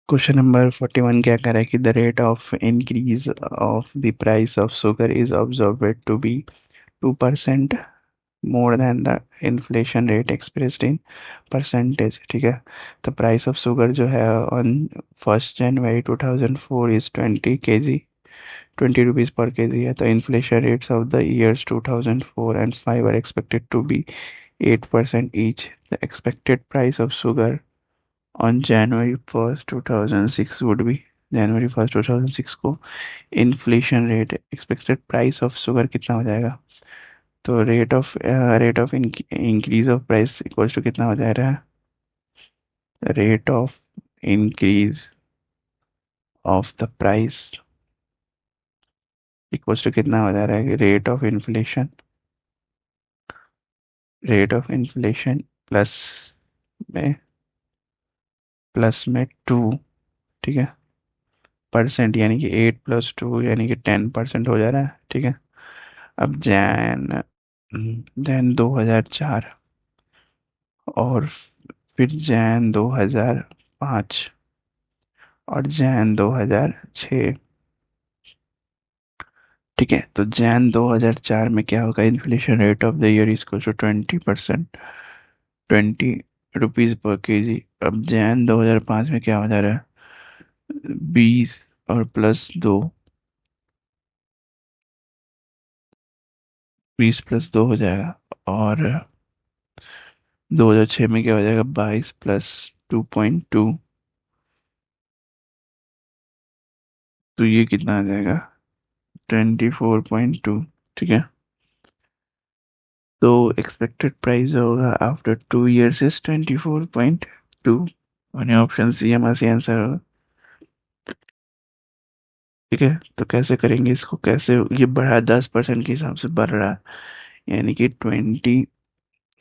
Question number 41 क्या कह रहा है कि the rate of increase of the price of sugar is observed to be 2% more than the inflation rate expressed in percentage. ठीक है, the price of sugar जो है on 1 January 2004 is 20 kg 20 rupees per kg है। तो inflation rates of the years 2004 and 5 are expected to be 8% each. The expected price of sugar on January 1st 2006 would be January 1st 2006 को inflation rate expected price of sugar कितना हो जाएगा। तो rate of increase of price equals to कितना हो जाएगा, rate of increase of the price equals to कितना हो जा रहा है, रेट ऑफ इन्फ्लेशन प्लस में टू। ठीक है, परसेंट यानी कि 8 + 2 यानी कि 10% हो जा रहा है। ठीक है, अब जैन 2004 और फिर जैन 2005 और जैन 2006। ठीक है, तो जैन 2004 में क्या होगा, inflation rate of the year equal to 20%, 20 rupees per kg। अब जैन 2005 में क्या हो जा रहा है, 20 और +2, 20 + 2 हो जाएगा। और 2006 में क्या हो जाएगा, 22 + 2.2। तो ये कितना आ जाएगा, 24.2। ठीक है, तो एक्सपेक्टेड प्राइस होगा आफ्टर 2 years इज 24.2 और ये ऑप्शन सी हमारा सी आंसर होगा। ठीक है, तो कैसे करेंगे इसको, कैसे ये बढ़ा 10% के हिसाब से बढ़ रहा है, यानी कि 20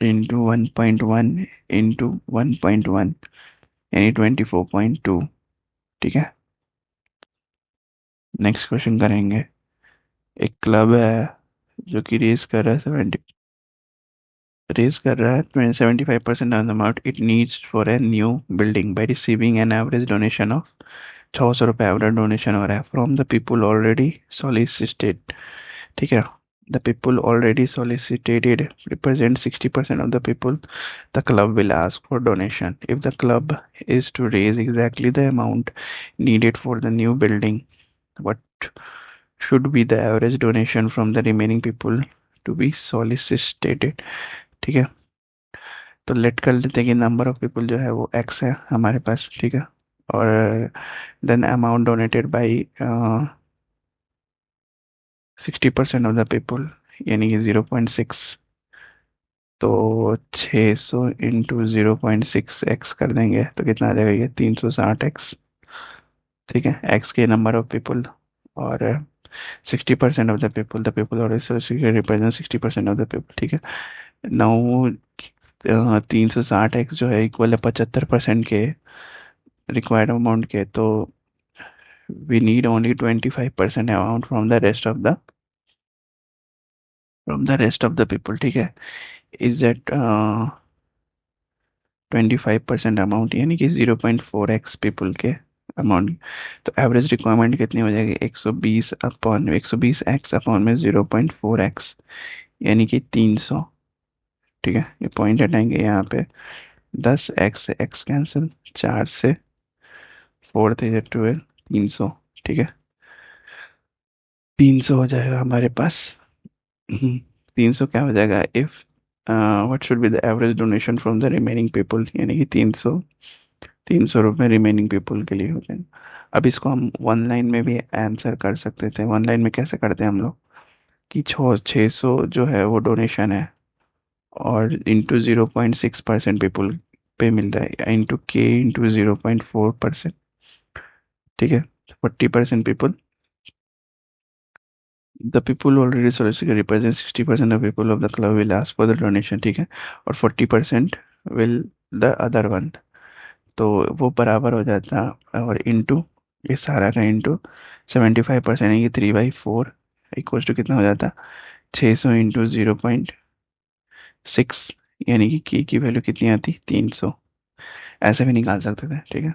× 1.1 × 1.1 यानी 24.2। ठीक है, नेक्स्ट क्वेश्चन करेंगे। एक क्लब है जो कि रेस कर रहा है 75% of the amount it needs for a new building by receiving an average donation of 600 रुपये एवरेज डोनेशन हो रहा है from the people already solicited. ठीक है, the people already solicitated represent 60% of the people the club will ask for donation. If the club is to raise exactly the amount needed for the new building, what should be the average donation from the remaining people to be solicited। ठीक है, तो late कर लेते हैं कि number of people जो है वो x है हमारे पास। ठीक है, और then amount donated by 60% of the people यानी कि 0.6। तो 600 × 0.6 x कर देंगे तो कितना आ जाएगा, ये 360 x। ठीक है, x के नंबर ऑफ पीपल और 60% ऑफ द पीपल और रिप्रेजेंट 60% ऑफ द पीपल। ठीक है, नाउ 360 x जो है इक्वल है 75% के रिक्वायर्ड अमाउंट के। तो we need only 25% amount from the rest of the people. ठीक है, इज दैट 25% अमाउंट यानी कि 0.4 x पीपल के अमाउंट। तो एवरेज रिक्वायरमेंट कितनी हो जाएगी, 120 में 0.4 x यानी कि 300। ठीक है, ये पॉइंट हटाएंगे यहाँ पे, 10 x से x कैंसिल, 4 से 4 × 3 = 12, 300। ठीक है, 300 हो जाएगा हमारे पास। 300 क्या हो जाएगा, if what should be the average donation from the remaining people, यानी कि 300 रुपये रिमेनिंग पीपल के लिए हो जाएगा। अब इसको हम वन लाइन में भी आंसर कर सकते थे। वन लाइन में कैसे करते हैं हम लोग, कि 600 जो है वो डोनेशन है और इंटू 0.6% पीपल पे मिल रहा है, इंटू के इंटू 0.4%। ठीक है, 40% people, the people already solicited represent 60% of people of the club will ask for the donation। ठीक है, और 40% will the other one। तो वो बराबर हो जाता और इंटू ये सारा का इंटू 75% है, ये 3/4 इक्वल्स टू कितना हो जाता, 600 इंटू 0.6 यानी कि की वैल्यू कितनी आती, 300। ऐसे भी निकाल सकते थे। ठीक है,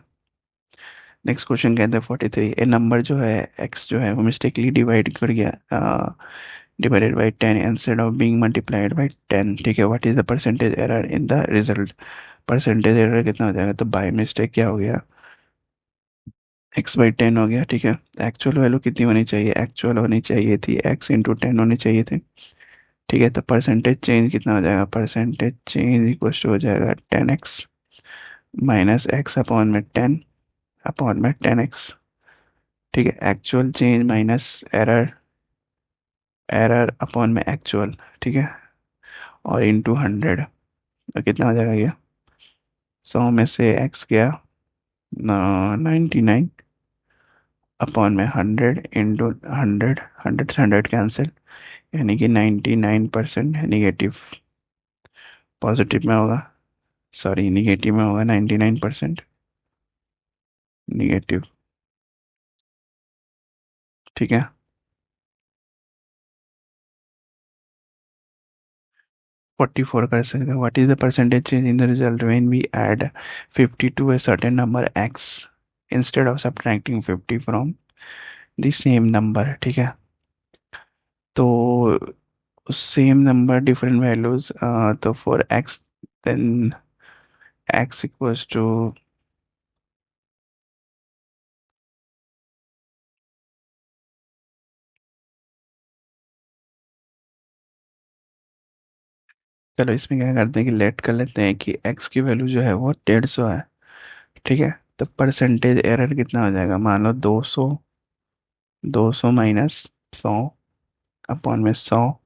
नेक्स्ट क्वेश्चन कहते हैं 43, ए नंबर जो है एक्स जो है वो मिस्टेकली डिवाइड कर गया divided by 10 instead of being multiplied by 10। ठीक है, what is the percentage error in the result? Percentage error कितना हो जाएगा? तो बाय मिस्टेक क्या हो गया, एक्स बाई 10 हो गया। ठीक है, एक्चुअल वैल्यू कितनी होनी चाहिए? एक्चुअल होनी चाहिए थी एक्स इंटू 10 होनी चाहिए थे। ठीक है, तो परसेंटेज चेंज कितना हो जाएगा? परसेंटेज चेंज इक्वल टू हो जाएगा 10x माइनस एक्स अपॉन में 10 अपॉन में 10x। ठीक है, actual change minus error, error upon में एक्चुअल। ठीक है, और इंटू 100, तो कितना हो जाएगा ये? 100 में से एक्स गया 99 अपॉन में 100 इंटू 100, 100 से 100 कैंसिल, यानी कि 99% निगेटिव। पॉजिटिव में होगा, सॉरी निगेटिव में होगा 99% निगेटिव। ठीक है, 44 कर सकते हैं। What is the percentage change in the result when we add 50 to a certain number x instead of subtracting 50 from the same number? ठीक है, तो सेम नंबर डिफरेंट वैल्यूज, तो for x then x equals to, चलो इसमें क्या करते हैं कि लेट कर लेते हैं कि x की वैल्यू जो है वो 150 है। ठीक है, तो परसेंटेज एरर कितना हो जाएगा? मान लो 200, 200 माइनस 100 अपॉन में 100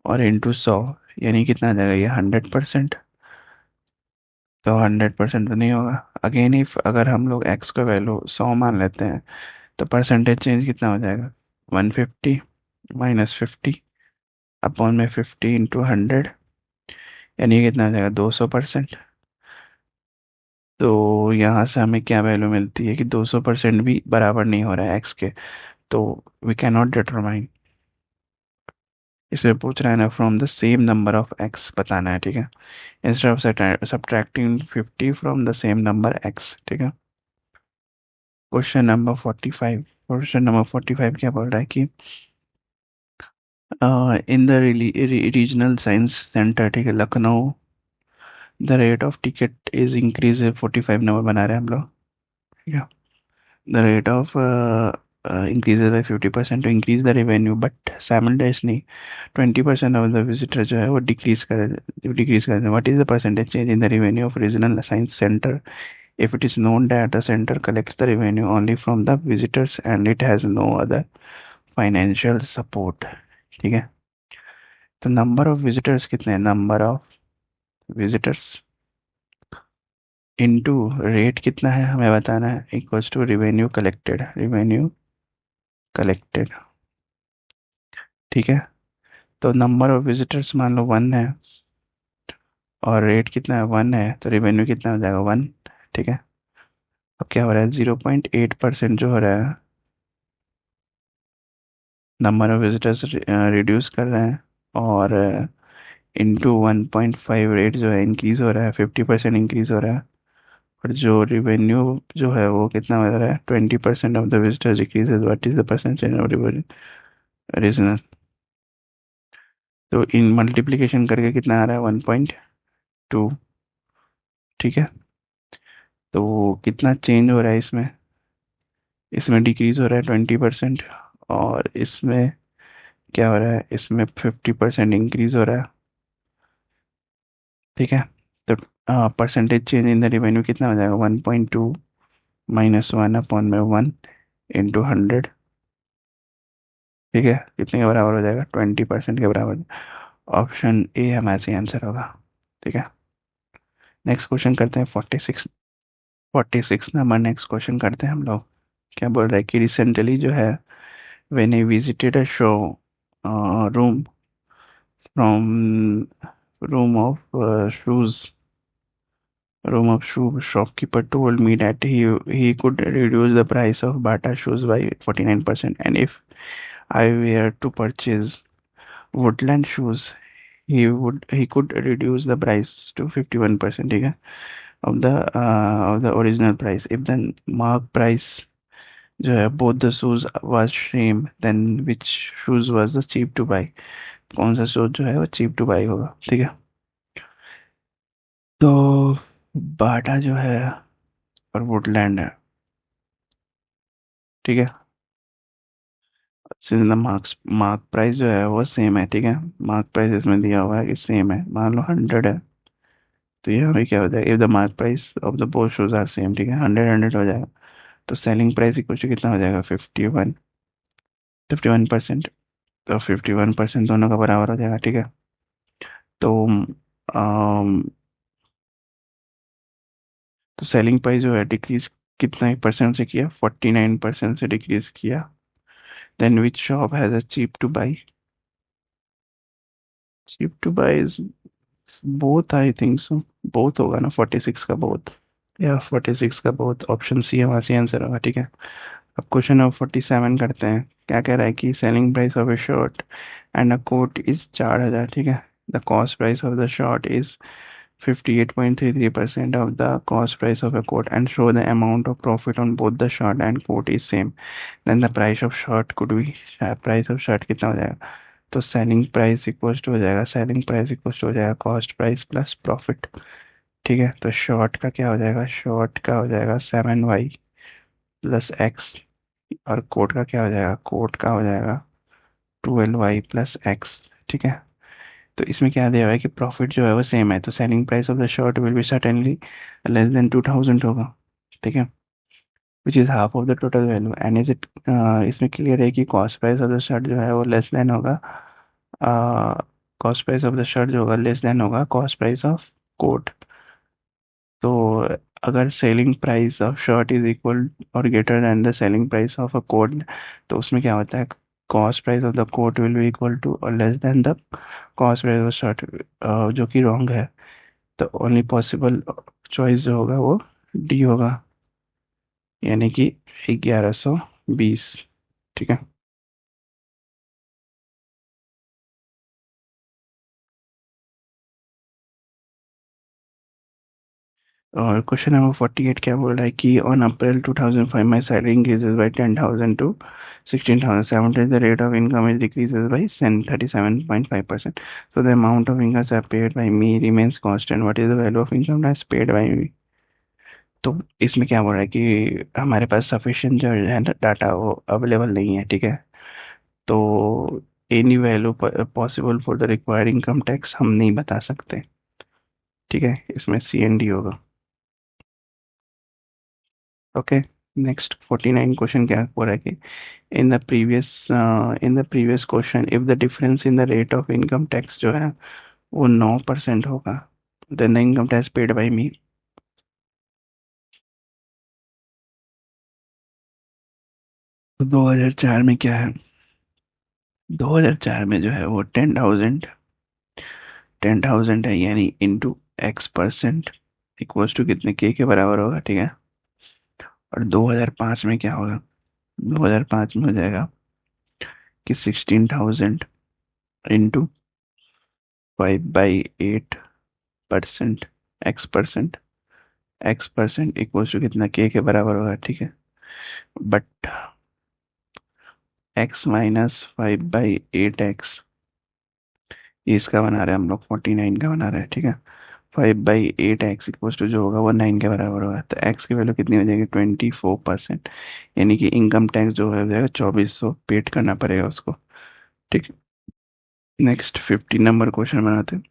और इंटू 100, यानी कितना आ जाएगा ये? 100%। तो 100% तो नहीं होगा। अगेन इफ अगर हम लोग एक्स का वैल्यू 100 मान लेते हैं, तो परसेंटेज चेंज कितना हो जाएगा? 150 माइनस 50 अपॉन में 50 इंटू 100, यानी कितना आ जाएगा? 200%। तो यहाँ से हमें क्या वैल्यू मिलती है कि 200% भी बराबर नहीं हो रहा है एक्स के, तो वी कैन नॉट डिटरमाइन। इसमें पूछ रहा है ना from the same number of x बताना है। ठीक है, instead of subtracting 50 from the same number x. ठीक है, क्वेश्चन नंबर 45, क्वेश्चन नंबर 45 क्या बोल रहा है कि in the regional science centre, ठीक है, Lucknow, the rate of ticket is increase. 45 number बना रहे हैं हम लोग। ठीक है, the rate of increases by 50% to increase the revenue, but simultaneously 20% of the visitor जो है वो डिक्रीज कर दें। What is the percentage change in the revenue of regional science center if it is known that the center collects the revenue only from the visitors and it has no other financial support? ठीक है, तो number of visitors कितने हैं? Number of visitors into rate कितना है हमें बताना है, equals to revenue collected, revenue collected. ठीक है, तो नंबर ऑफ विजिटर्स मान लो 1 है और रेट कितना है? 1 है, तो रिवेन्यू कितना हो जाएगा? 1। ठीक है, अब क्या हो रहा है? 0.8% जो हो रहा है, नंबर ऑफ विजिटर्स रिड्यूस कर रहे हैं, और इंटू 1.5 रेट जो है इंक्रीज हो रहा है, 50% इंक्रीज हो रहा है। और जो रिवेन्यू जो है वो कितना हो रहा है? 20% of the visitors decreases. What is the percentage of regional? तो इन मल्टीप्लीकेशन करके कितना आ रहा है? 1.2। ठीक है, तो कितना चेंज हो रहा है इसमें? इसमें डिक्रीज हो रहा है 20%, और इसमें क्या हो रहा है? इसमें 50% इंक्रीज हो रहा है। ठीक है, तो percentage change in the revenue कितना हो जाएगा? 1.2 माइनस 1 अपॉन में 1 इंटू 100। ठीक है, कितने के बराबर हो जाएगा? 20% के बराबर। ऑप्शन ए हमारा सही आंसर होगा। ठीक है, नेक्स्ट क्वेश्चन करते हैं 46, 46 नंबर नेक्स्ट क्वेश्चन करते हैं हम लोग। क्या बोल रहा है कि रिसेंटली जो है when I visited a show room from room of shoes room of shoe shopkeeper told me that he could reduce the price of Bata shoes by 49%, and if I were to purchase Woodland shoes he could reduce the price to 51%। ठीक है, of the original price. If the mark price जो है both the shoes was same, then which shoes was the cheap to buy? कौन सा shoes जो है वो cheap to buy होगा, ठीक है। तो बाटा जो है और वुडलैंड है, ठीक है। सिंस द मार्क प्राइस जो है वो सेम है, ठीक है। मार्क प्राइस इसमें दिया हुआ है कि सेम है, मान लो 100 है, तो ये हमें क्या हो जाएगा, if the mark price of the both shoes are same, ठीक है, 100 हो जाएगा। तो सेलिंग प्राइस इक्वल टू कितना हो जाएगा, 51%। तो 51% दोनों का बराबर हो जाएगा, ठीक है। तो अम, तो सेलिंग प्राइस जो है डिक्रीज कितना ही परसेंट से किया, 49% से डिक्रीज किया। Then which shop has a cheap to buy is both, I think so. Both होगा ना, 46 का बोथ, या 46 का बोथ, ऑप्शन सी है, वहाँ से आंसर होगा, ठीक है। अब क्वेश्चन नंबर 47 करते हैं। क्या कह रहा है कि selling price of a shirt and a coat is 4,000, ठीक है। The cost price of the shirt is 58.33% of the cost price of a coat and show the amount of profit on both the shirt and coat is same, then the price of shirt could be, price of shirt कितना हो जाएगा। तो selling price equals to हो जाएगा, selling price equals to हो जाएगा cost price plus profit, ठीक है। तो शॉर्ट का क्या हो जाएगा, शॉर्ट का हो जाएगा 7y प्लस एक्स, और कोट का क्या हो जाएगा, कोट का हो जाएगा 12y प्लस एक्स, ठीक है। तो इसमें क्या दिया हुआ है कि प्रॉफिट जो है वो सेम है, तो selling price of the shirt will be certainly less than 2000 होगा, ठीक है, which is half of the total value. And is it, इसमें क्लियर है कि cost price of the shirt जो है वो लेस देन होगा, cost price of the shirt जो होगा लेस देन होगा कॉस्ट प्राइस ऑफ कोट। तो अगर selling price of shirt is equal और greater than the selling price of a coat, तो उसमें क्या होता है, cost price of the coat will be equal to और less than the cost price of shirt, जो कि रॉन्ग है। तो ओनली पॉसिबल चॉइस जो होगा वो डी होगा, यानी कि 1120, ठीक है। और क्वेश्चन नंबर 48 क्या बोल रहा है कि on April 2005 my salary increases by 10,000 to 16,000, seventy the rate of income is decreases by 37.5%, so the amount of income paid by me remains constant, what is the value of income tax paid by me? तो इसमें क्या बोल रहा है कि हमारे पास sufficient जो है ना डाटा वो अवेलेबल नहीं है, ठीक है। तो any value possible for the required income tax हम नहीं बता सकते, ठीक है, इसमें सी एंड डी होगा, ओके। नेक्स्ट 49 क्वेश्चन क्या बोल रहा है कि in the previous question if the difference in the rate of income tax जो है वो 9% होगा, then the income tax paid by me. 2004 में क्या है, 2004 में जो है वो 10,000 है, यानी इंटू x% इक्वल्स टू कितने के बराबर होगा, ठीक है। और 2005 में क्या होगा, 2005 में हो जाएगा कि 16,000 into 5/8% x%, x% equals to कितना के बराबर होगा, ठीक है। बट x माइनस 5/8x, ये इसका बना रहे हैं हम लोग, 49 का बना रहे हैं, ठीक है। 5/8x इक्वल्स टू जो होगा वो 9 के बराबर होगा, तो x की वैल्यू कितनी हो जाएगी, 24%, यानी कि इनकम टैक्स जो है हो जाएगा 2400 पेड करना पड़ेगा उसको, ठीक है। नेक्स्ट 50 नंबर क्वेश्चन बनाते हैं।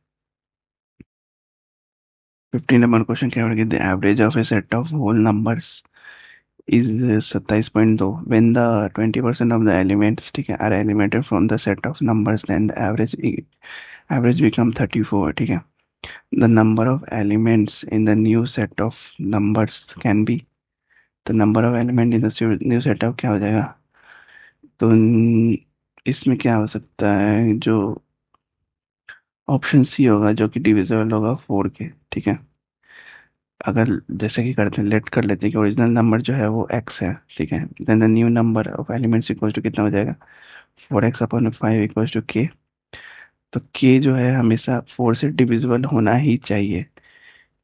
50 नंबर क्वेश्चन क्या होगा, the average of a set of whole numbers is 27.2 when the 20% of the elements, ठीक है, are eliminated from the set of numbers, then the average become 34, ठीक है। The number of elements in the new set of numbers can be, तो number of element in the new setup क्या हो जाएगा, तो इसमें क्या हो सकता है, जो ऑप्शन सी होगा जो कि डिविजिबल होगा 4 के, ठीक है। अगर जैसे कि करते हैं, लेट कर लेते हैं कि ओरिजिनल नंबर जो है वो x है, ठीक है, then the new number of elements equal to कितना हो जाएगा, 4x/5 इक्वल टू k। तो k जो है हमेशा 4 से डिविजिबल होना ही चाहिए,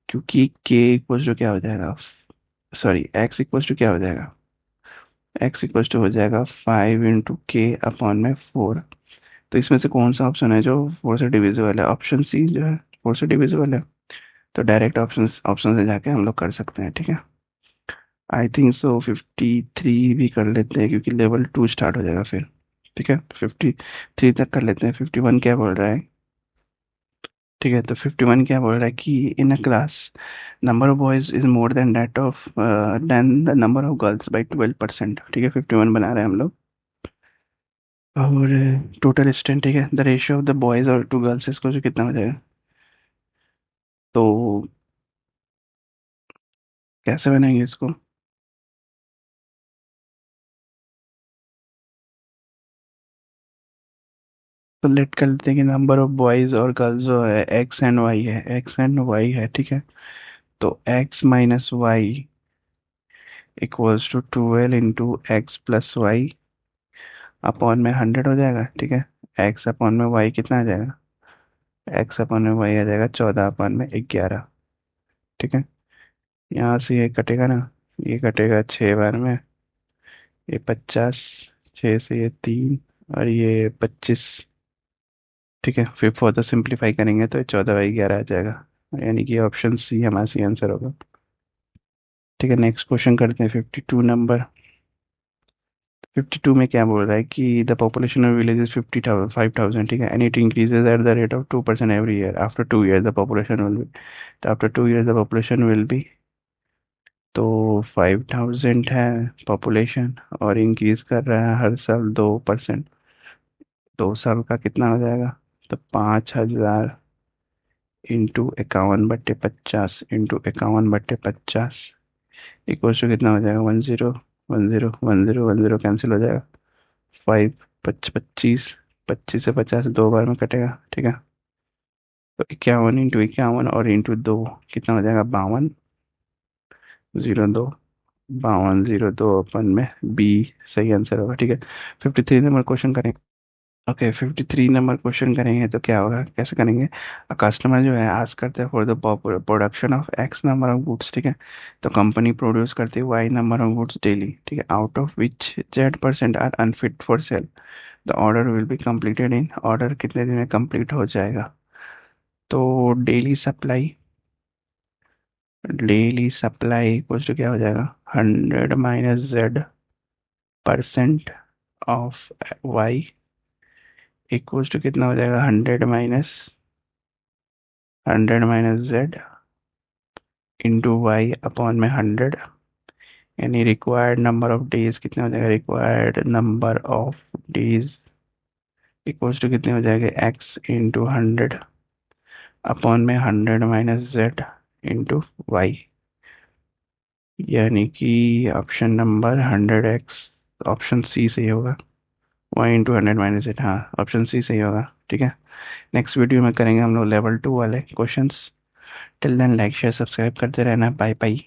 क्योंकि के इक्वल टू क्या हो जाएगा, सॉरी एक्स इक्वल टू क्या हो जाएगा, एक्स इक्वल टू हो जाएगा 5 × k/4। तो इसमें से कौन सा ऑप्शन है जो 4 से डिविजिबल है, ऑप्शन सी जो है 4 से डिविजिबल है। तो डायरेक्ट ऑप्शन ऑप्शन से जाके हम लोग कर सकते हैं, ठीक है। आई थिंक सो 53 भी कर लेते हैं क्योंकि लेवल 2 स्टार्ट हो जाएगा फिर। ठीक है, 53 तक कर लेते हैं। 51 क्या बोल रहा है, ठीक है। तो 51 क्या बोल रहा है कि in a class number of boys is more than that of then the number of girls by 12%। ठीक है, 51 बना रहे हैं हम लोग। और टोटल स्ट्रेंथ, ठीक है, the ratio of the boys और टू गर्ल्स इसको जो कितना हो जाएगा। तो कैसे बनाएंगे इसको, तो लेट कर लेते हैं कि नंबर ऑफ बॉयज और गर्ल्स जो है एक्स एंड वाई है, एक्स एंड वाई है, ठीक है। तो x minus y equals to 12 × x + y upon में 100 हो जाएगा, ठीक है। एक्स अपॉन में वाई कितना आ जाएगा, एक्स अपॉन में वाई आ जाएगा 14/11। ठीक है, यहाँ से ये कटेगा ना, ये कटेगा 6 बार में, ये 50, 6 से ये 3 और ये 25। ठीक है, फिर फर्दर सिंप्लीफाई करेंगे तो ये 14/11 आ जाएगा, यानी कि ऑप्शन सी हमारा सी आंसर होगा। ठीक है, नेक्स्ट क्वेश्चन करते हैं 52 नंबर। 52 में क्या बोल रहा है कि the population of village is 5,000, ठीक है, and it increases at the rate of 2% every year. After 2 year the population will be, तो after 2 year the population will be, तो 5,000 है पॉपुलेशन और इंक्रीज कर रहा है हर साल 2%। 2 साल का कितना हो जाएगा, तो 5,000 इंटू 51/50 इंटू 51/50 इक्वल टू कितना हो जाएगा, 10, 10, 10, 10 कैंसिल हो जाएगा। 5, 25, 25 से 50 2 बार में कटेगा, ठीक है। तो 51 × 51 और इंटू 2 कितना हो जाएगा, 52, 02, 52, 02 अपन में बी सही आंसर होगा, ठीक है। 53 नंबर क्वेश्चन करेंगे। ओके, 53 नंबर क्वेश्चन करेंगे तो क्या होगा, कैसे करेंगे। कस्टमर जो है आज करते हैं for the production of X number of goods, ठीक है। तो कंपनी प्रोड्यूस करती है Y number of goods daily, ठीक है, out of which Z% are unfit for sale. The order will be completed in, order कितने दिन में कंप्लीट हो जाएगा। तो डेली सप्लाई कुछ तो क्या हो जाएगा, 100 - Z% ऑफ वाई टू कितना हो जाएगा, 100 - Z इंटू वाई अपॉन में 100, यानी रिक्वायर्ड नंबर ऑफ डेज कितने हो जाएगा, required number of days to कितने हो जाएगा, x × 100 अपॉन में 100 - Z इंटू वाई, यानी कि option number 100x, option C सही होगा। 1 × 100 - 8, हाँ ऑप्शन सी सही होगा, ठीक है। नेक्स्ट वीडियो में करेंगे हम लोग लेवल 2 वाले questions. Till then like share subscribe करते रहना, बाय बाय।